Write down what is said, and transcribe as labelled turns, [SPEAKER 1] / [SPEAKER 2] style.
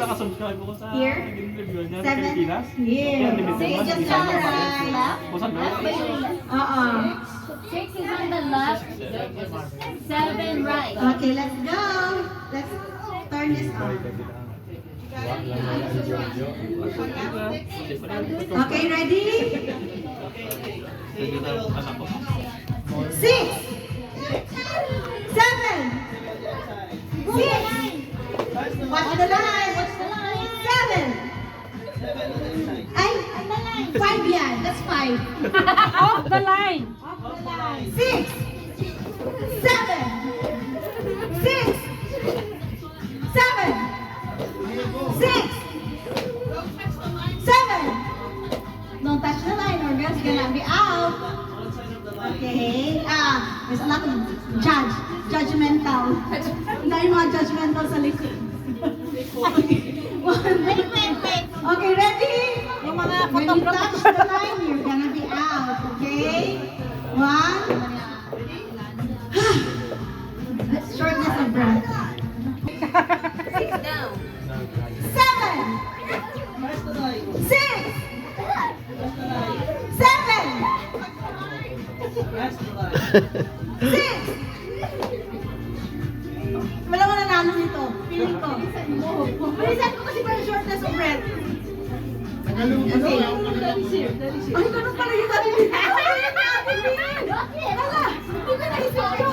[SPEAKER 1] nakasubscribe ako sa
[SPEAKER 2] Here?
[SPEAKER 1] review niya sa
[SPEAKER 2] 7.
[SPEAKER 1] Pilipinas.
[SPEAKER 2] Here.
[SPEAKER 1] Limited
[SPEAKER 2] 6
[SPEAKER 1] one,
[SPEAKER 2] is
[SPEAKER 1] hindi
[SPEAKER 2] on
[SPEAKER 1] tayo
[SPEAKER 2] the
[SPEAKER 1] mapayos.
[SPEAKER 2] right.
[SPEAKER 1] Kung saan ba?
[SPEAKER 2] Oo.
[SPEAKER 3] 6 is on the left, 7 right.
[SPEAKER 2] Okay, let's go. Let's turn this on. Okay, ready? 6, 7, 6. What's the line? 7. Ay, 5 yan. That's 5.
[SPEAKER 3] Off the line.
[SPEAKER 2] 6, 7, 6, 7, 6, 7. Don't touch the line or else you're gonna be out. Okay. There's a lot of judgmental. Dahil mga judgmental sa likod. Okay, ready?
[SPEAKER 3] Yung mga
[SPEAKER 2] When you touch the line, you're gonna be out. Okay? 1. Shortness of breath. 7, 6, 7, 6. Wala ko nanalo nito. Feeling ko. Bilisan ko kasi para shortness of breath. Okay. Ay, ganun pala yung dati. Hala, hindi ko naisip yun.